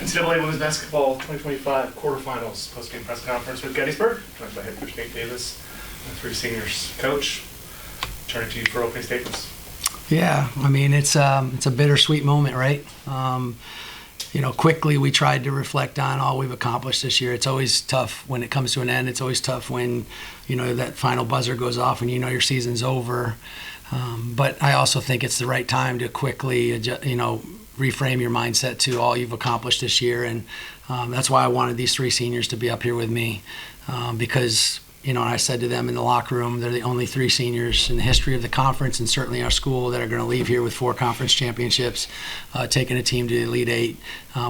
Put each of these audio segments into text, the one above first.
NCAA Women's Basketball 2025 Quarterfinals Postgame press conference with Gettysburg, joined by head coach Nate Davis and three seniors. Coach, turning to you for opening statements. Yeah, I mean, it's a bittersweet moment, right? Quickly we tried to reflect on all we've accomplished this year. It's always tough when it comes to an end. It's always tough when, that final buzzer goes off and your season's over. But I also think it's the right time to quickly, reframe your mindset to all you've accomplished this year. And that's why I wanted these three seniors to be up here with me because, I said to them in the locker room, they're the only three seniors in the history of the conference and certainly our school that are going to leave here with 4 conference championships, taking a team to the Elite Eight,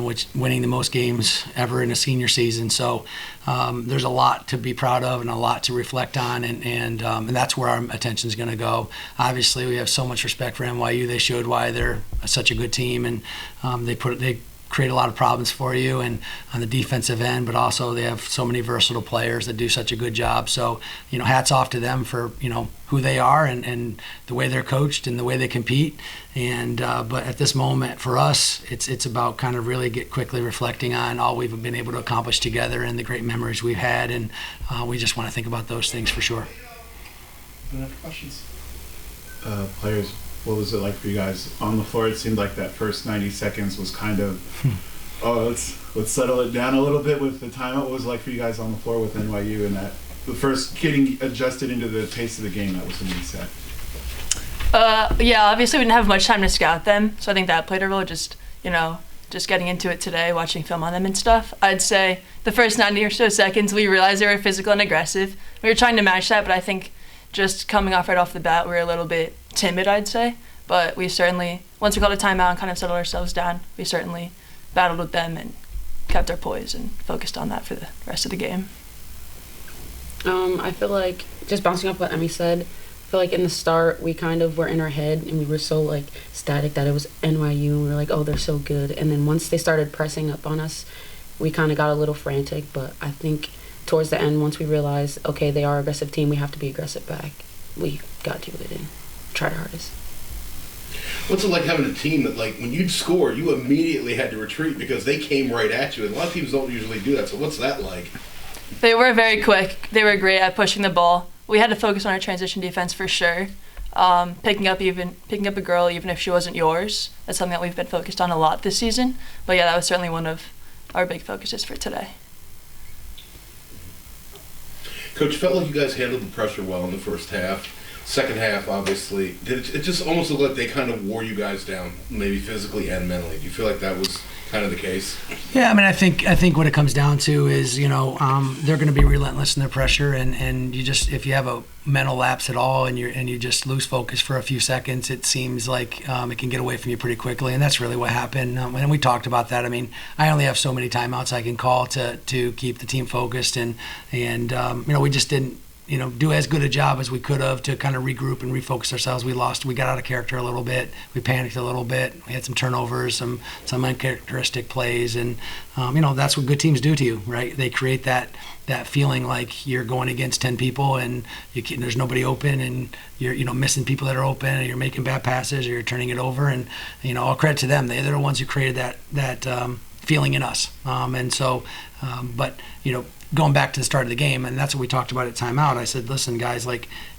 which winning the most games ever in a senior season. So there's a lot to be proud of and a lot to reflect on, and that's where our attention is going to go. Obviously, we have so much respect for NYU. They showed why they're such a good team, and they create a lot of problems for you and on the defensive end, but also they have so many versatile players that do such a good job. So, hats off to them for, who they are and the way they're coached and the way they compete. And but at this moment for us, it's about kind of really quickly reflecting on all we've been able to accomplish together and the great memories we've had. And we just want to think about those things for sure. Any other questions? Players, what was it like for you guys on the floor? It seemed like that first 90 seconds was kind of, let's settle it down a little bit with the timeout. What was it like for you guys on the floor with NYU and that the first getting adjusted into the pace of the game that was in reset? Yeah, obviously we didn't have much time to scout them, so I think that played a role. Just getting into it today, watching film on them and stuff. I'd say the first 90 or so seconds we realized they were physical and aggressive. We were trying to match that, but I think just coming off right off the bat, we were a little bit timid, I'd say. But we certainly, once we called a timeout and kind of settled ourselves down, we certainly battled with them and kept our poise and focused on that for the rest of the game. I feel like, just bouncing off what Emmy said, I feel like in the start we kind of were in our head and we were so static that it was NYU and we were like, oh, they're so good. And then once they started pressing up on us, we kind of got a little frantic. But I think towards the end, once we realized, okay, they are an aggressive team, we have to be aggressive back, we got to it and tried our hardest. What's it like having a team that, when you'd score, you immediately had to retreat because they came right at you? And a lot of teams don't usually do that, so what's that like? They were very quick. They were great at pushing the ball. We had to focus on our transition defense for sure. Picking up a girl even if she wasn't yours. That's something that we've been focused on a lot this season. But yeah, that was certainly one of our big focuses for today. Coach, felt like you guys handled the pressure well in the first half. Second half, obviously, it just almost looked like they kind of wore you guys down, maybe physically and mentally. Do you feel like that was kind of the case? Yeah, I mean, I think what it comes down to is, they're going to be relentless in their pressure, and you just, if you have a mental lapse at all and you just lose focus for a few seconds, it seems like it can get away from you pretty quickly, and that's really what happened. And we talked about that. I mean, I only have so many timeouts I can call to keep the team focused, and we just didn't do as good a job as we could have to kind of regroup and refocus ourselves. We got out of character a little bit. We panicked a little bit. We had some turnovers, some uncharacteristic plays, and that's what good teams do to you, right? They create that feeling like you're going against 10 people and there's nobody open, and you're missing people that are open, and you're making bad passes, or you're turning it over, and all credit to them. They're the ones who created that feeling in us, but going back to the start of the game, and that's what we talked about at timeout. I said, listen, guys,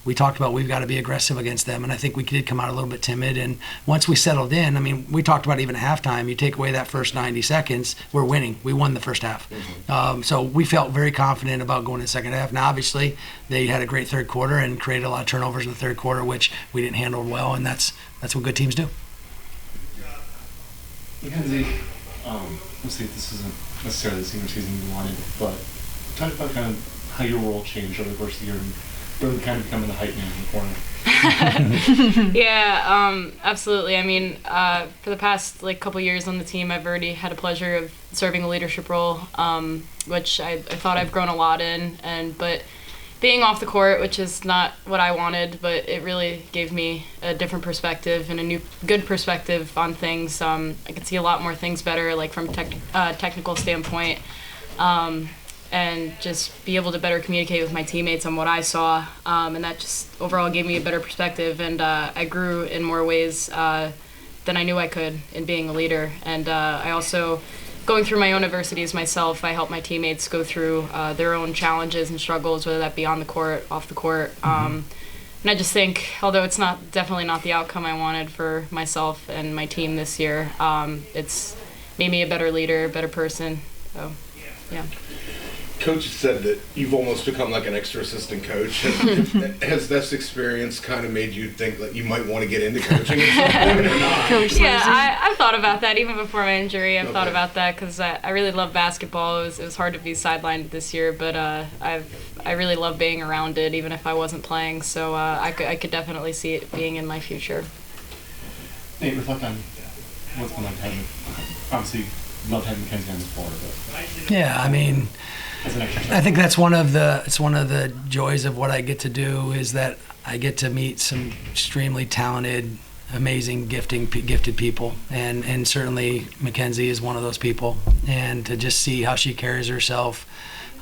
we talked about, we've got to be aggressive against them, and I think we did come out a little bit timid. And once we settled in, I mean, we talked about even at halftime, you take away that first 90 seconds, we're winning. We won the first half. Mm-hmm. So we felt very confident about going to the second half. Now, obviously, they had a great third quarter and created a lot of turnovers in the third quarter, which we didn't handle well, and that's what good teams do. Mackenzie, let's see, this isn't necessarily the senior season you wanted, but talk about kind of how your role changed over the course of the year and really kind of becoming the hype man in the corner. Yeah, absolutely. I mean, for the past couple years on the team, I've already had a pleasure of serving a leadership role, which I thought I've grown a lot in. But being off the court, which is not what I wanted, but it really gave me a different perspective and a new good perspective on things. I could see a lot more things better, from technical standpoint. And just be able to better communicate with my teammates on what I saw. And that just overall gave me a better perspective. And I grew in more ways than I knew I could in being a leader. And I also going through my own adversities myself. I help my teammates go through their own challenges and struggles, whether that be on the court, off the court. And I just think, although it's definitely not the outcome I wanted for myself and my team this year, it's made me a better leader, a better person. So, yeah. Coach said that you've almost become like an extra assistant coach. Has this experience kind of made you think that you might want to get into coaching at some point or not? Yeah, I've thought about that even before my injury. I've thought about that because I really love basketball. It was hard to be sidelined this year, but I really love being around it, even if I wasn't playing. So I could definitely see it being in my future. Nate, reflect on what's been like having, obviously, love having Mackenzie on the floor, but Yeah, I mean, as an exercise. I think that's one of the joys of what I get to do is that I get to meet some extremely talented, amazing, gifted people, and certainly Mackenzie is one of those people. And to just see how she carries herself,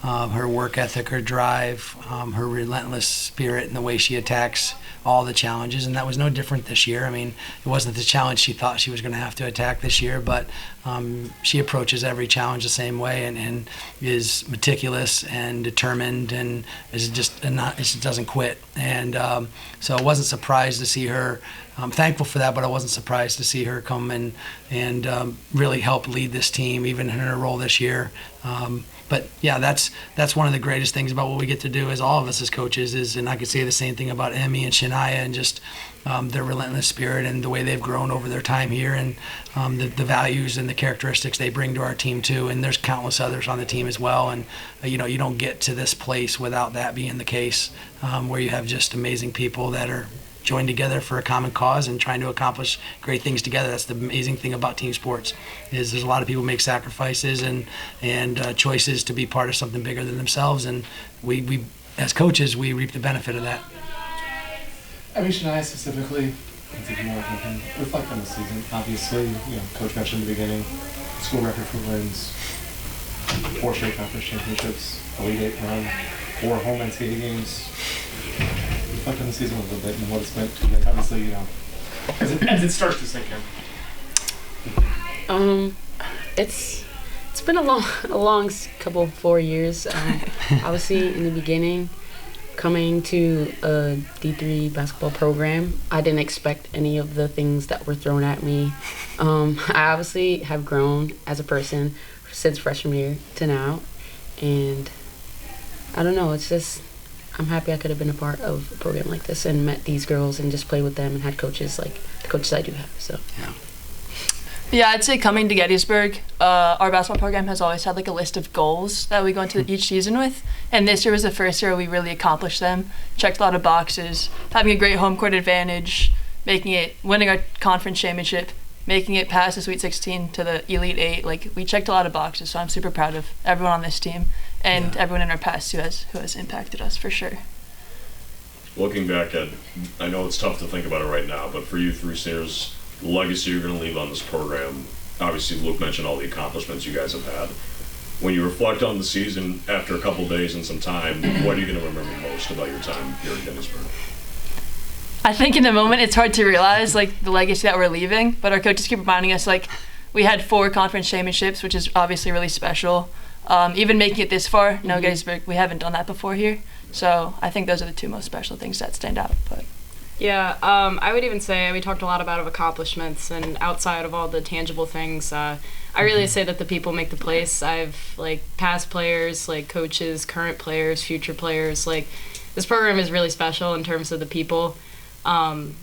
her work ethic, her drive, her relentless spirit, and the way she attacks all the challenges, and that was no different this year. I mean, it wasn't the challenge she thought she was going to have to attack this year, but she approaches every challenge the same way and is meticulous and determined and is just she doesn't quit. And so I wasn't surprised to see her. I'm thankful for that, but I wasn't surprised to see her come and really help lead this team, even in her role this year. But yeah, that's one of the greatest things about what we get to do as all of us as coaches is, and I could say the same thing about Emmy and Shania and just their relentless spirit and the way they've grown over their time here and the values and the characteristics they bring to our team too. And there's countless others on the team as well. And you don't get to this place without that being the case, where you have just amazing people that are joined together for a common cause and trying to accomplish great things together. That's the amazing thing about team sports is there's a lot of people make sacrifices and choices to be part of something bigger than themselves, and we as coaches we reap the benefit of that. I mean, Shania specifically, I think more can reflect on the season. Obviously, Coach mentioned in the beginning, school record for wins, 4 straight conference championships, Elite 8 run, 4 home NCAA games. Reflect on the season a little bit and what it's meant to you. Obviously, as it starts to sink in. It's been a long couple 4 years. Obviously, in the beginning, coming to a D3 basketball program, I didn't expect any of the things that were thrown at me. I obviously have grown as a person since freshman year to now, and I don't know. It's just I'm happy I could have been a part of a program like this and met these girls and just played with them and had coaches like the coaches I do have. So yeah, I'd say coming to Gettysburg, our basketball program has always had like a list of goals that we go into each season with, and this year was the first year we really accomplished them. Checked a lot of boxes, having a great home court advantage, winning our conference championship, making it past the Sweet 16 to the Elite 8. Like, we checked a lot of boxes, so I'm super proud of everyone on this team and everyone in our past who has impacted us for sure. Looking back at, I know it's tough to think about it right now, but for you three seniors, the legacy you're going to leave on this program, obviously Luke mentioned all the accomplishments you guys have had. When you reflect on the season after a couple days and some time, what are you going to remember most about your time here at Gettysburg? I think in the moment it's hard to realize like the legacy that we're leaving, but our coaches keep reminding us like we had 4 conference championships, which is obviously really special. Even making it this far, Gettysburg, we haven't done that before here. So I think those are the 2 most special things that stand out. But yeah, I would even say we talked a lot about accomplishments, and outside of all the tangible things, I really say that the people make the place. I've like past players, like coaches, current players, future players. Like this program is really special in terms of the people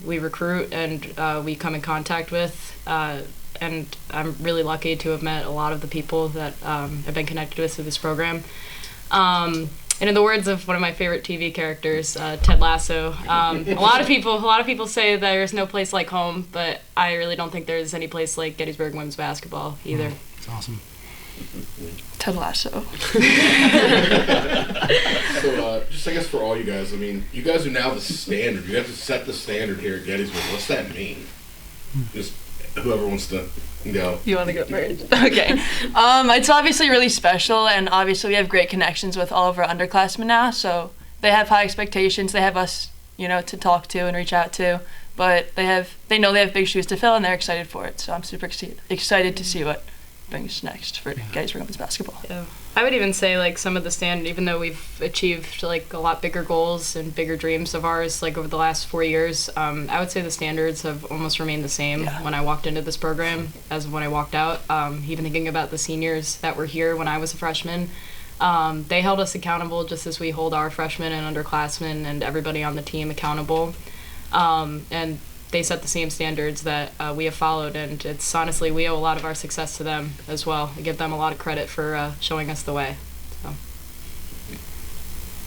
we recruit and we come in contact with. And I'm really lucky to have met a lot of the people that I've been connected with through this program. And in the words of one of my favorite TV characters, Ted Lasso, a lot of people say there's no place like home, but I really don't think there's any place like Gettysburg women's basketball either. It's awesome. Ted Lasso. So, just I guess for all you guys, I mean, you guys are now the standard. You have to set the standard here at Gettysburg. What's that mean? Just whoever wants to go. You want to go first? Okay. It's obviously really special, and obviously we have great connections with all of our underclassmen now, so they have high expectations. They have us, to talk to and reach out to, but they know they have big shoes to fill, and they're excited for it. So I'm super excited to see what brings next for Gettysburg women's basketball. Yeah. I would even say like some of the even though we've achieved like a lot bigger goals and bigger dreams of ours like over the last 4 years, I would say the standards have almost remained the same when I walked into this program as when I walked out. Even thinking about the seniors that were here when I was a freshman, they held us accountable just as we hold our freshmen and underclassmen and everybody on the team accountable. And they set the same standards that we have followed, and it's honestly, we owe a lot of our success to them as well. I give them a lot of credit for showing us the way. So.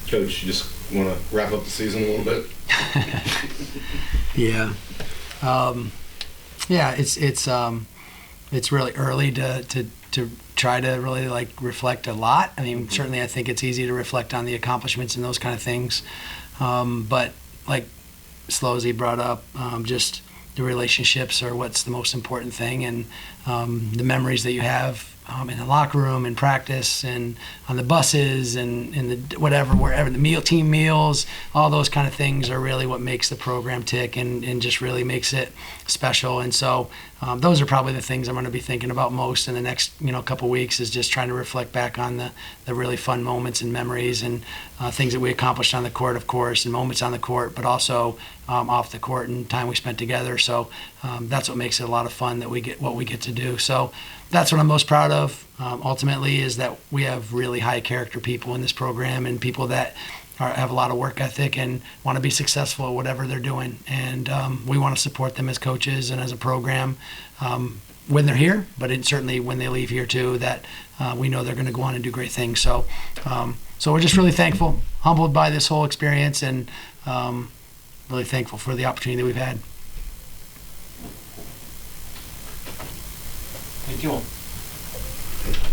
Coach, you just want to wrap up the season a little bit? Yeah. It's really early to try to really like reflect a lot. I mean, certainly I think it's easy to reflect on the accomplishments and those kind of things. But like Slowsy brought up, just the relationships are what's the most important thing, and the memories that you have in the locker room, in practice, and on the buses, and in the wherever the team meals, all those kind of things are really what makes the program tick and just really makes it special. And so those are probably the things I'm going to be thinking about most in the next couple weeks, is just trying to reflect back on the really fun moments and memories and things that we accomplished on the court, of course, and moments on the court, but also off the court and time we spent together. So that's what makes it a lot of fun, that we get to do. So that's what I'm most proud of, ultimately, is that we have really high character people in this program, and people that have a lot of work ethic and want to be successful at whatever they're doing. And we want to support them as coaches and as a program when they're here, but certainly when they leave here too, that we know they're going to go on and do great things. So we're just really thankful, humbled by this whole experience, and really thankful for the opportunity that we've had. Thank you all.